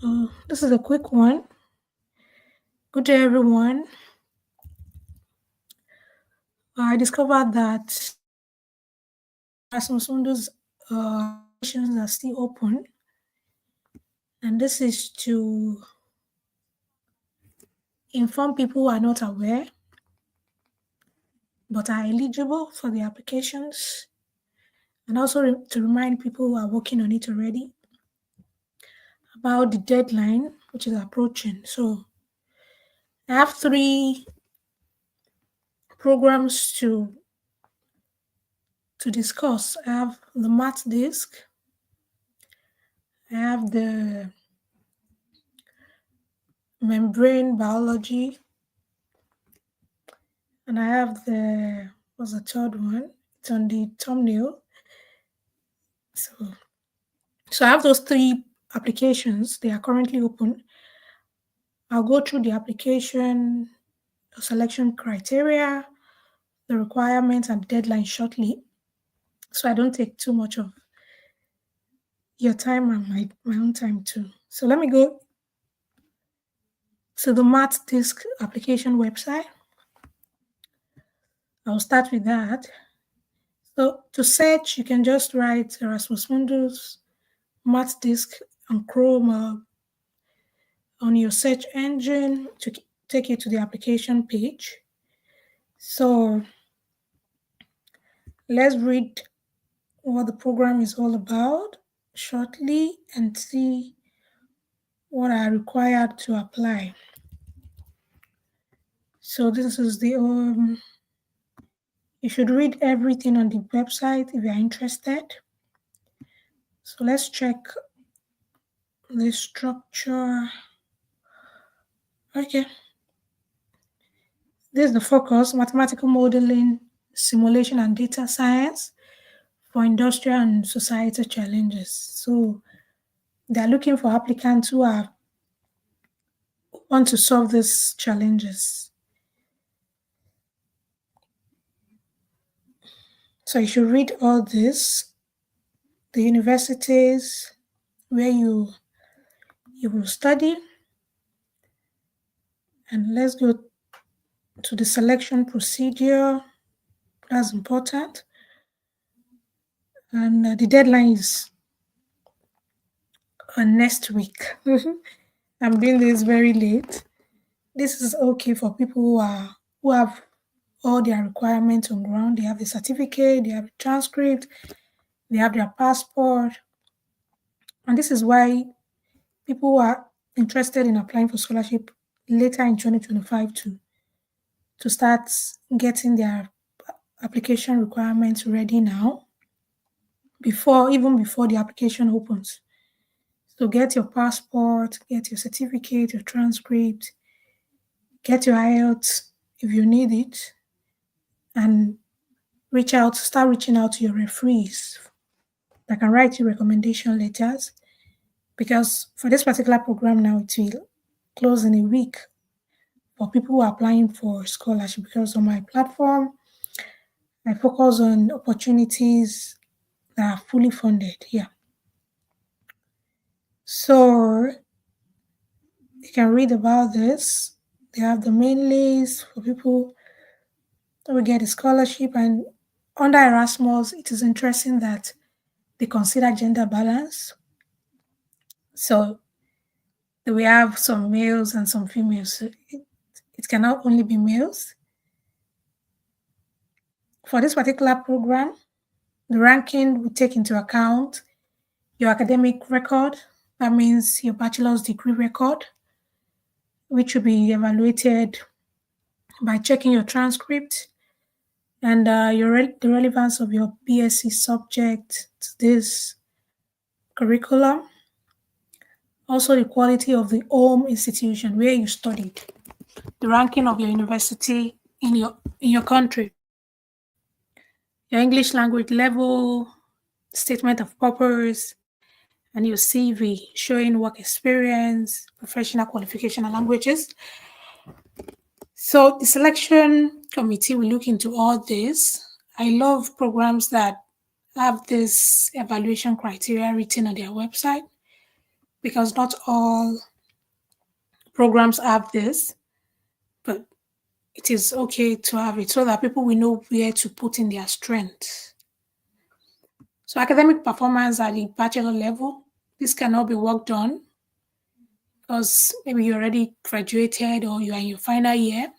So this is a quick one. Good day, everyone. I discovered that Erasmus Mundus applications are still open, and this is to inform people who are not aware but are eligible for the applications, and also to remind people who are working on it already about the deadline, which is approaching. So I have 3 programs to discuss. I have the MATHDISC, I have the membrane biology, and I have what's the third one? It's on the thumbnail. So I have those 3 applications. They are currently open. I'll go through the application, the selection criteria, the requirements, and deadline shortly, so I don't take too much of your time and my own time too. So let me go to the MathDisc application website. I'll start with that. So to search, you can just write Erasmus Mundus MathDisc on Chrome on your search engine to take you to the application page. So let's read what the program is all about shortly and see what are required to apply. So this is the you should read everything on the website if you are interested. So let's check the structure. Okay. This is the focus: mathematical modeling, simulation, and data science for industrial and societal challenges. So they're looking for applicants who want to solve these challenges. So you should read all this, the universities where you will study, and let's go to the selection procedure. That's important. And the deadline is next week. I'm doing this very late. This is okay for people who have all their requirements on ground. They have the certificate, they have the transcript, they have their passport. And this is why people who are interested in applying for scholarship later in 2025 to start getting their application requirements ready now, even before the application opens. So get your passport, get your certificate, your transcript, get your IELTS if you need it, and start reaching out to your referees that can write you recommendation letters, because for this particular program now, it will close in a week for people who are applying for scholarship, because on my platform, I focus on opportunities that are fully funded here. So you can read about this. They have the main list for people who will get a scholarship, and under Erasmus, it is interesting that they consider gender balance. So we have some males and some females. So it cannot only be males. For this particular program, the ranking will take into account your academic record. That means your bachelor's degree record, which will be evaluated by checking your transcript and the relevance of your BSc subject to this curriculum. Also, the quality of the home institution where you studied, the ranking of your university in your country, your English language level, statement of purpose, and your CV showing work experience, professional qualification, and languages. So the selection committee will look into all this. I love programs that have this evaluation criteria written on their website, because not all programs have this, but it is okay to have it so that people will know where to put in their strengths. So academic performance at the bachelor level, this cannot be worked on because maybe you already graduated or you are in your final year.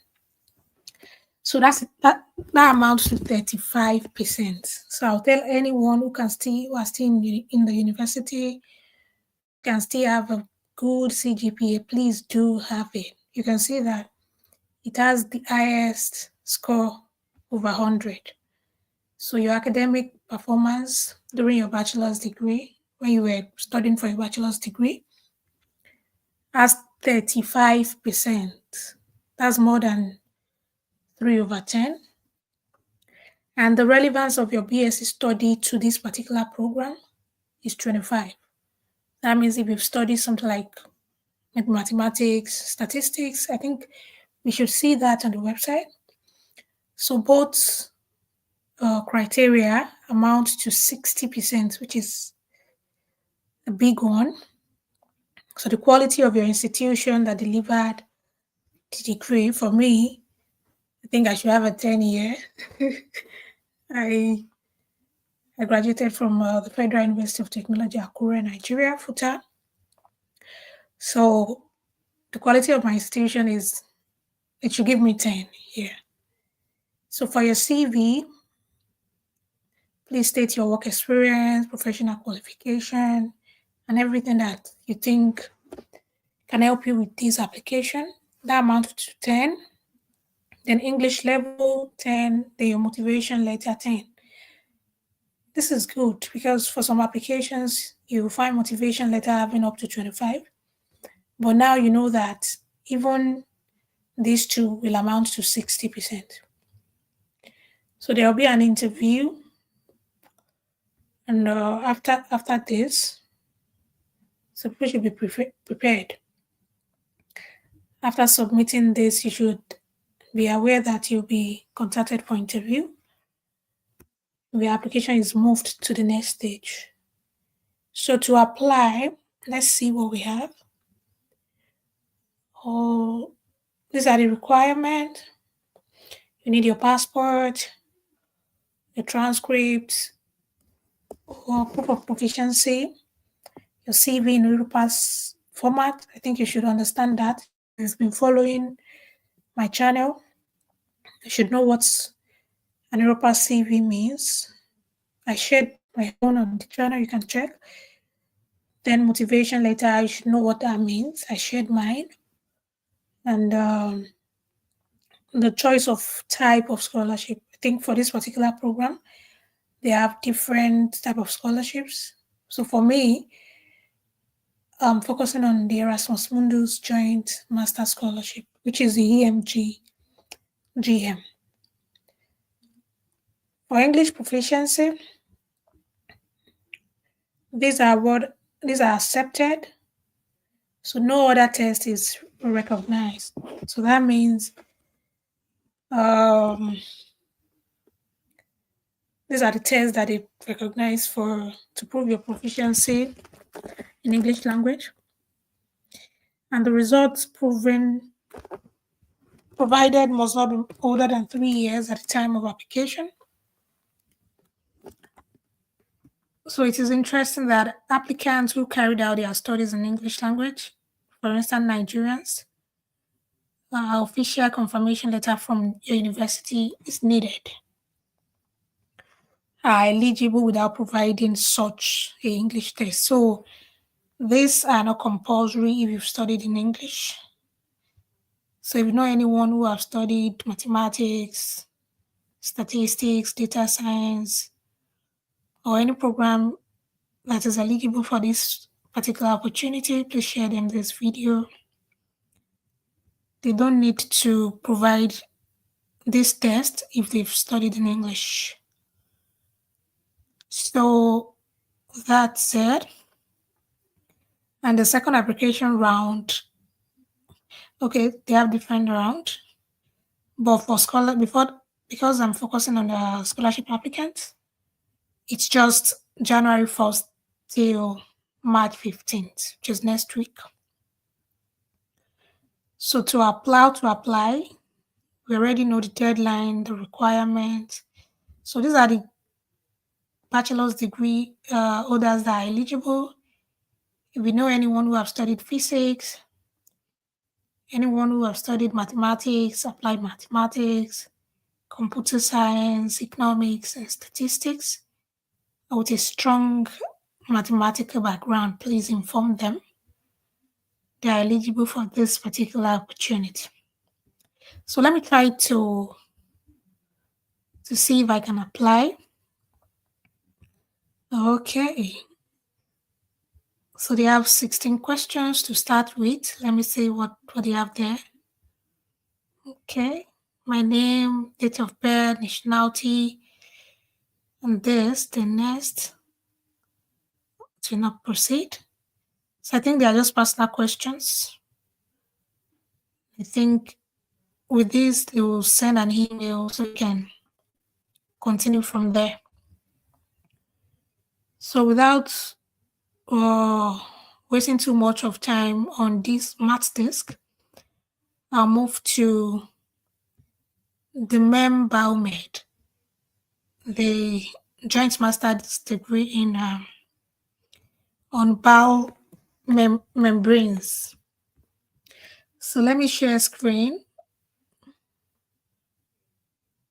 So that amounts to 35%. So I'll tell anyone who are still in the university, can still have a good CGPA, please do have it. You can see that it has the highest score over 100. So your academic performance during your bachelor's degree, when you were studying for your bachelor's degree, has 35%. That's more than 3 over 10. And the relevance of your BSc study to this particular program is 25. That means if you've studied something like mathematics, statistics, I think we should see that on the website. So both criteria amount to 60%, which is a big one. So the quality of your institution that delivered the degree, for me, I think I should have a 10-year. I graduated from the Federal University of Technology, Akure, Nigeria, FUTA. So the quality of my institution it should give me 10 here. So for your CV, please state your work experience, professional qualification, and everything that you think can help you with this application. That amounts to 10. Then English level, 10. Then your motivation letter, 10. This is good because for some applications, you find motivation letter having up to 25. But now you know that even these two will amount to 60%. So there will be an interview. And after this, so people should be prepared. After submitting this, you should be aware that you'll be contacted for interview. The application is moved to the next stage. So to apply, let's see what we have. Oh, these are the requirements. You need your passport, your transcript, or proof of proficiency, your CV in Europass format. I think you should understand that. If you've been following my channel, you should know what an Europass CV means. I shared my own on the channel, you can check. Then motivation letter, you should know what that means. I shared mine. And the choice of type of scholarship. I think for this particular program, they have different type of scholarships. So for me, I'm focusing on the Erasmus Mundus Joint Master Scholarship, which is the EMG GM. For English proficiency, these are accepted. So no other test is recognized. So that means these are the tests that they recognize to prove your proficiency in English language. And the results provided must not be older than 3 years at the time of application. So it is interesting that applicants who carried out their studies in English language, for instance, Nigerians, official confirmation letter from your university is needed, are eligible without providing such a English test. So these are not compulsory if you've studied in English. So if you know anyone who have studied mathematics, statistics, data science, or any program that is eligible for this particular opportunity, please share them this video. They don't need to provide this test if they've studied in English. So that said, and the second application round, okay, they have different round, but for because I'm focusing on the scholarship applicants, it's just January 1st till March 15th, which is next week. So to apply, we already know the deadline, the requirements. So these are the bachelor's degree holders that are eligible. If we know anyone who have studied physics, anyone who have studied mathematics, applied mathematics, computer science, economics, and statistics, with a strong mathematical background, please inform them they are eligible for this particular opportunity. So let me try to see if I can apply. Okay. So they have 16 questions to start with. Let me see what they have there. Okay. My name, date of birth, nationality, and the next to not proceed. So I think they are just personal questions. I think with this, they will send an email so you can continue from there. So without wasting too much of time on this MATHDISC, I'll move to the MemBioMed, the joint master's degree in on bowel membranes. So let me share screen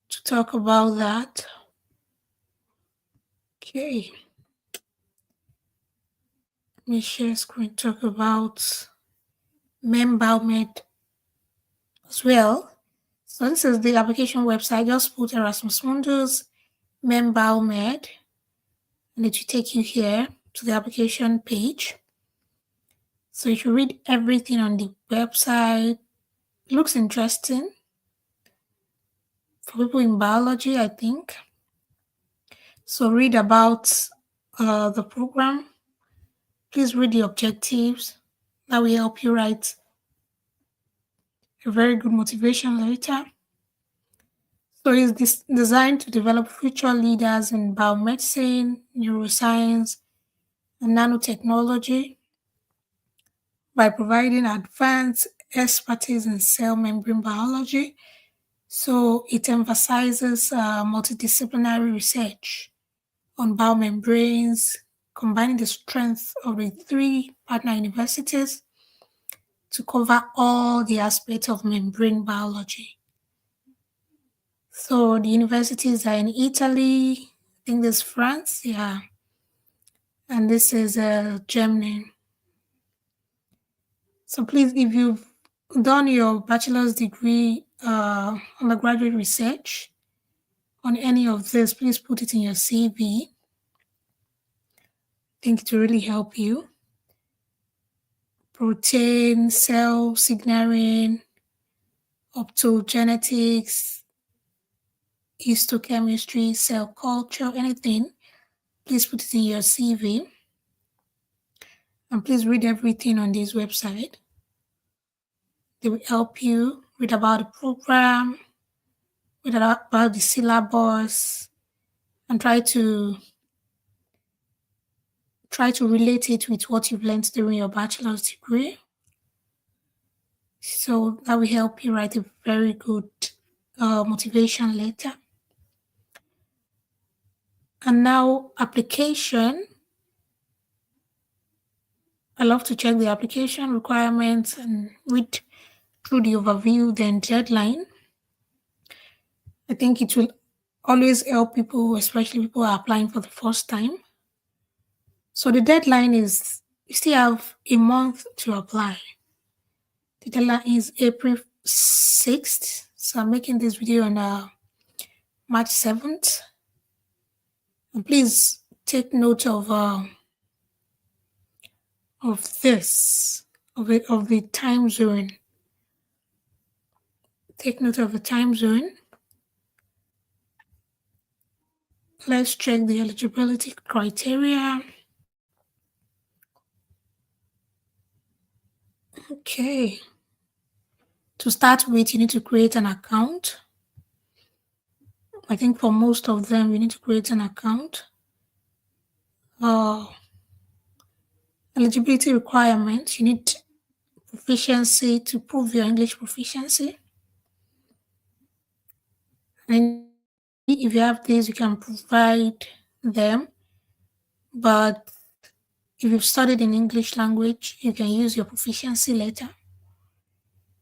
to talk about that. Okay. Let me share screen, talk about MemBioMed as well. So this is the application website. Just put Erasmus Mundus MemBioMed, and it will take you here to the application page. So you should read everything on the website. It looks interesting for people in biology, I think. So read about the program. Please read the objectives. That will help you write a very good motivation letter. So it's designed to develop future leaders in biomedicine, neuroscience, and nanotechnology by providing advanced expertise in cell membrane biology. So it emphasizes multidisciplinary research on biomembranes, combining the strength of the 3 partner universities to cover all the aspects of membrane biology. So the universities are in Italy, I think there's France, yeah, and this is Germany. So please, if you've done your bachelor's degree undergraduate research on any of this, please put it in your CV. I think it will really help you. Protein, cell signaling, optogenetics, histochemistry, cell culture, anything, please put it in your CV. And please read everything on this website. They will help you read about the program, read about the syllabus, and try to relate it with what you've learned during your bachelor's degree. So that will help you write a very good motivation letter. And now application. I love to check the application requirements and read through the overview, then deadline. I think it will always help people, especially people who are applying for the first time. So the deadline is, you still have a month to apply. The deadline is April 6th. So I'm making this video on March 7th. And please take note of the time zone. Take note of the time zone. Let's check the eligibility criteria. Okay. To start with, you need to create an account. I think for most of them, you need to create an account. Eligibility requirements, you need proficiency to prove your English proficiency. And if you have these, you can provide them. But if you've studied in English language, you can use your proficiency letter.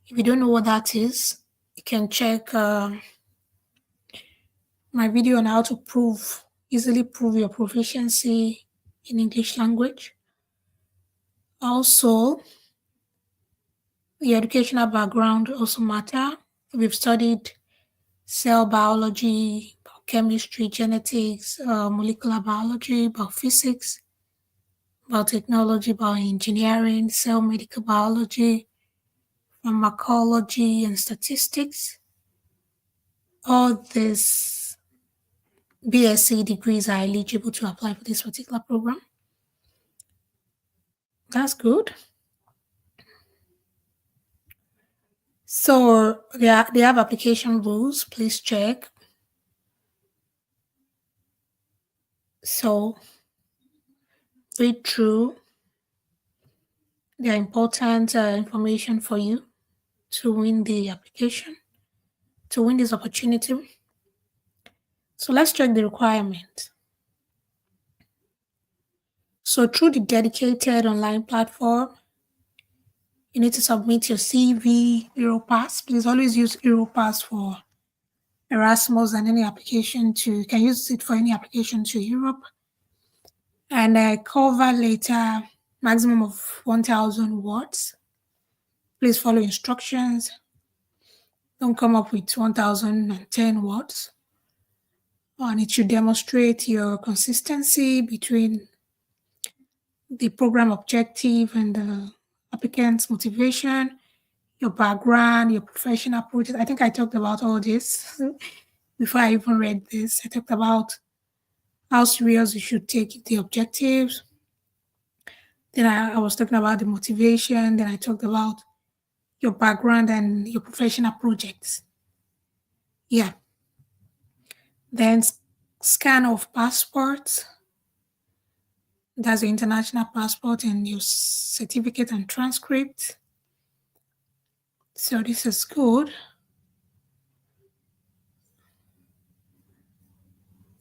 If you don't know what that is, you can check my video on how to easily prove your proficiency in English language. Also, your educational background also matter. If you've studied cell biology, biochemistry, genetics, molecular biology, biophysics, biotechnology, bioengineering, cell medical biology, pharmacology, and statistics. All these BSc degrees are eligible to apply for this particular program. That's good. So they have application rules. Please check. So read through. They are important information for you to win the application, to win this opportunity. So let's check the requirement. So through the dedicated online platform, you need to submit your CV, Europass. Please always use Europass for Erasmus and any application you can use it for any application to Europe. And a cover letter, maximum of 1,000 words. Please follow instructions. Don't come up with 1,010 words. And it should demonstrate your consistency between the program objective and the applicant's motivation, your background, your professional project. I think I talked about all this before I even read this. I talked about how serious you should take the objectives. Then I was talking about the motivation. Then I talked about your background and your professional projects. Yeah. Then scan of passports. That's your international passport and your certificate and transcript. So this is good.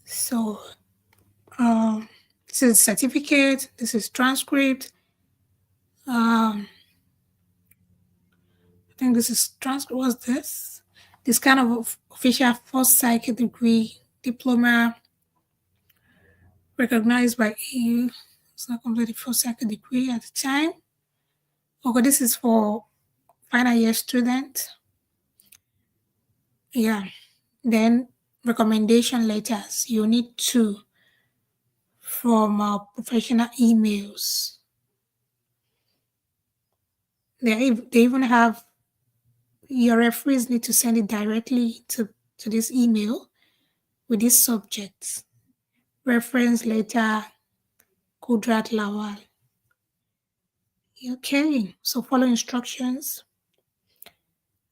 So this is certificate, this is transcript. I think this is transcript. What's this? This kind of official first cycle degree diploma recognized by EU. It's not completely first cycle degree at the time. Okay, this is for final year student. Yeah. Then recommendation letters. You need 2 from professional emails. They even have your referees need to send it directly to this email with this subject. Reference letter, Kudrat Lawal. Okay, so follow instructions.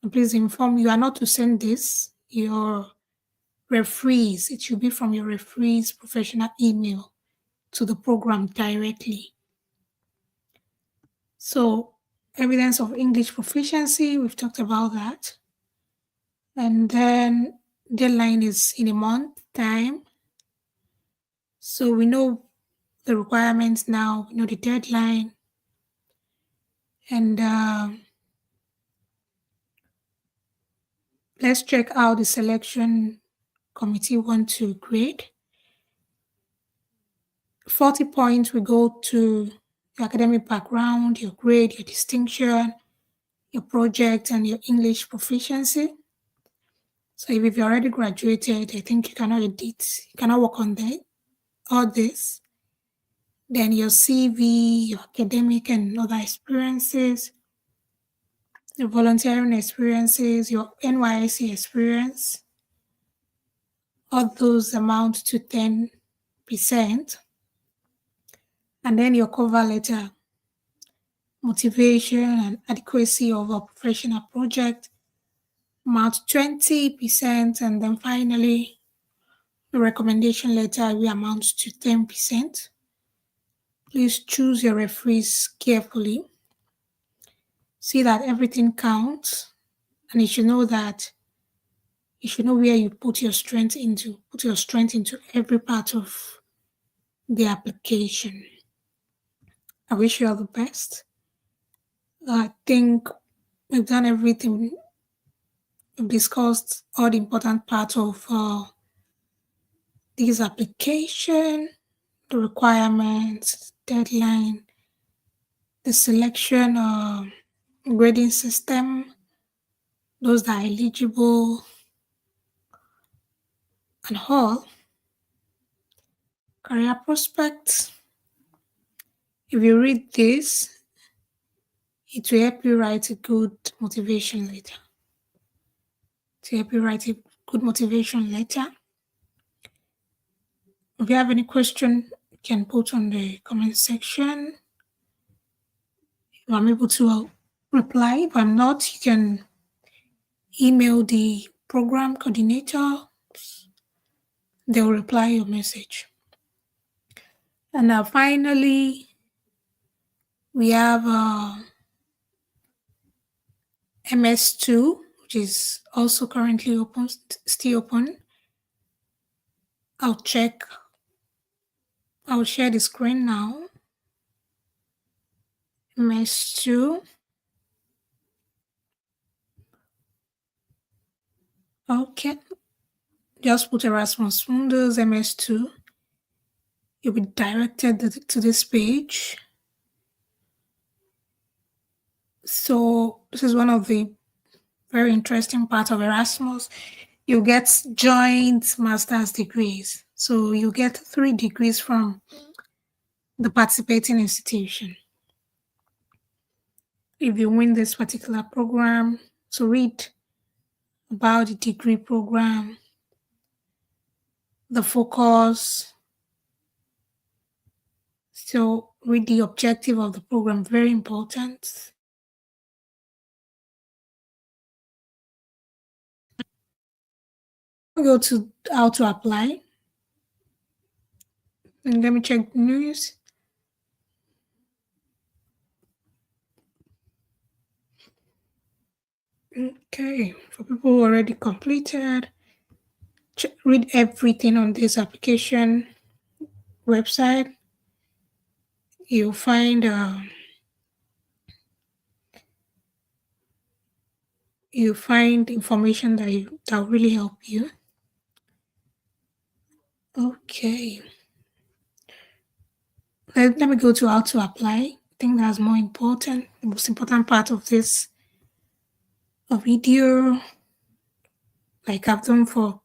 And please inform you are not to send this, your referees. It should be from your referee's professional email to the program directly. So evidence of English proficiency, we've talked about that. And then deadline is in a month time. So we know the requirements now, we know the deadline. And let's check how the selection committee want to grade. 40 points will go to your academic background, your grade, your distinction, your project, and your English proficiency. So if you've already graduated, I think you cannot work on all this. Then your CV, your academic and other experiences, your volunteering experiences, your NYSC experience, all those amount to 10%. And then your cover letter, motivation and adequacy of a professional project, amount 20%. And then finally, the recommendation letter will amount to 10%. Please choose your referees carefully. See that everything counts, and you should know where you put your strength into. Put your strength into every part of the application. I wish you all the best. I think we've done everything. We've discussed all the important parts of this application, the requirements, deadline, the selection grading system, those that are eligible, and all. Career prospects. If you read this, it will help you write a good motivation letter. To help you write a good motivation letter. If you have any question, you can put on the comment section. If I'm able to reply, if I'm not, you can email the program coordinator. They'll reply your message. And now finally, we have MS2, which is also currently open, still open. I'll share the screen now. MS2. Okay. Just put Erasmus Mundus MS2. You'll be directed to this page. So this is one of the very interesting parts of Erasmus. You get joint master's degrees. So you get 3 degrees from the participating institution. If you win this particular program, so read about the degree program, the focus. So read the objective of the program, very important. Go to how to apply. And let me check the news. Okay, for people who already completed, read everything on this application website. You'll find information that will really help you. Okay. Let me go to how to apply. I think that's more important, the most important part of this video, like I've done for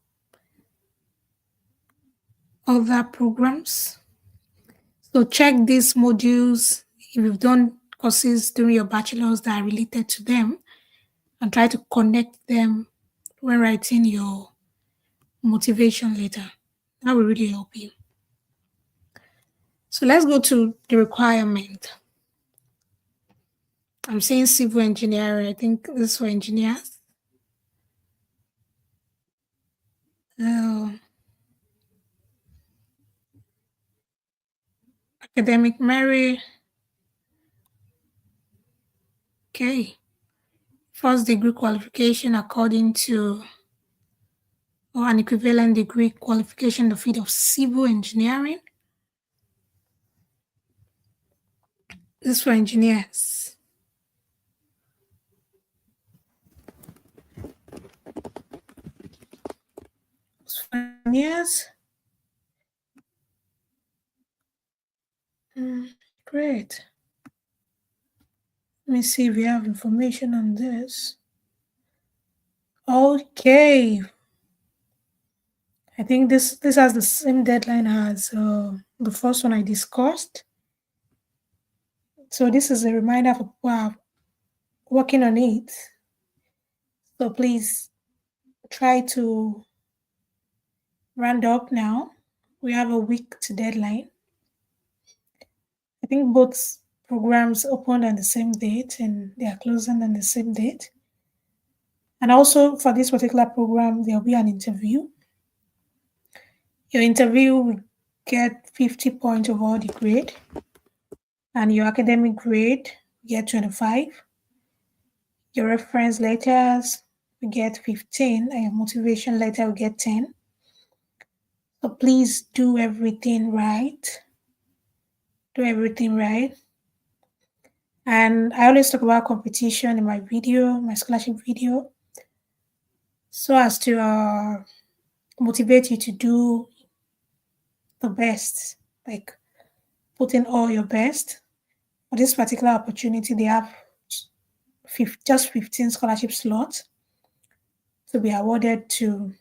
other programs. So check these modules if you've done courses during your bachelor's that are related to them, and try to connect them when writing your motivation letter. That will really help you. So let's go to the requirement. I'm saying civil engineering. I think this is for engineers. Academic merit. Okay. First degree qualification according to, or an equivalent degree qualification in the field of civil engineering. This is for engineers. For engineers. Great. Let me see if we have information on this. Okay. I think this has the same deadline as the first one I discussed. So this is a reminder for people who are working on it. So please try to round up now. We have a week to deadline. I think both programs opened on the same date and they are closing on the same date. And also for this particular program, there'll be an interview. Your interview will get 50 points over the grade. And your academic grade, you get 25. Your reference letters, you get 15, and your motivation letter will get 10. So please do everything right. Do everything right. And I always talk about competition in my video, my scholarship video, so as to motivate you to do the best, like put in all your best. For this particular opportunity, they have just 15 scholarship slots to be awarded to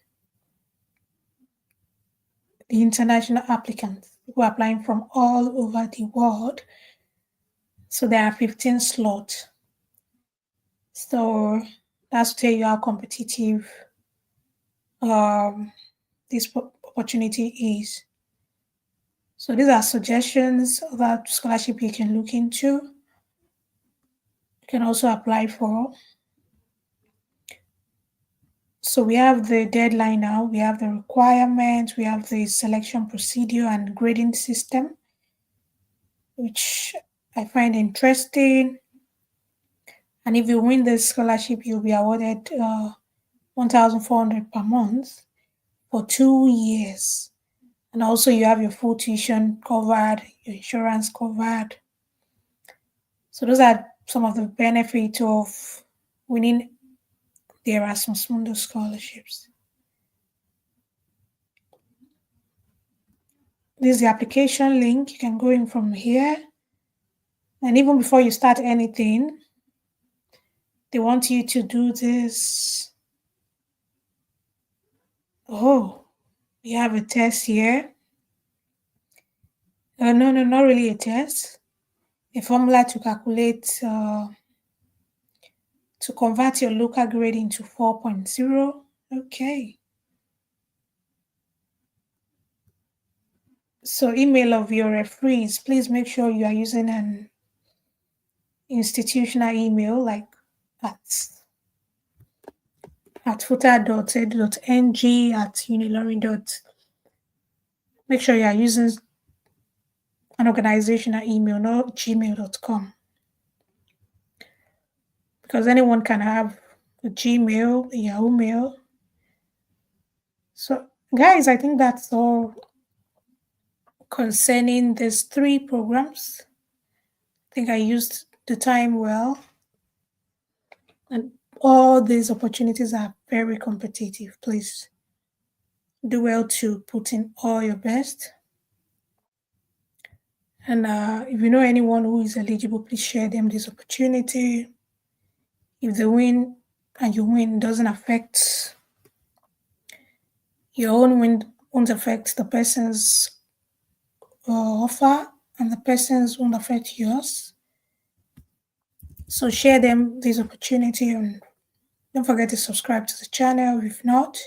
the international applicants who are applying from all over the world. So there are 15 slots. So that's to tell you how competitive this opportunity is. So these are suggestions about scholarship you can look into. You can also apply for. So we have the deadline now, we have the requirements, we have the selection procedure and grading system, which I find interesting. And if you win this scholarship, you'll be awarded 1,400 per month for 2 years. And also you have your full tuition covered, your insurance covered. So those are some of the benefits of winning the Erasmus Mundus scholarships. This is the application link. You can go in from here. And even before you start anything, they want you to do this. Oh, we have a test here. No, not really a test. A formula to calculate, to convert your local grade into 4.0. Okay. So email of your referees, please make sure you are using an institutional email like at futa.edu.ng, at uniloring. Make sure you are using an organizational email, not gmail.com. Because anyone can have a Gmail, a Yahoo Mail. So, guys, I think that's all concerning these 3 programs. I think I used the time well. And all these opportunities are very competitive. Please do well to put in all your best. And if you know anyone who is eligible, please share them this opportunity. If they win and you win, doesn't affect your own win, won't affect the person's offer, and the person's won't affect yours. So share them this opportunity, and don't forget to subscribe to the channel if not.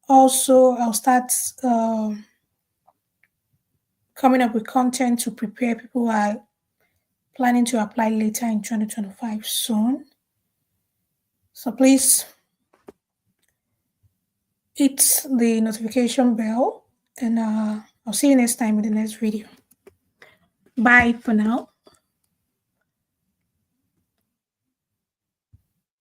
Also, I'll start coming up with content to prepare people who are planning to apply later in 2025 soon. So please hit the notification bell, and I'll see you next time in the next video. Bye for now.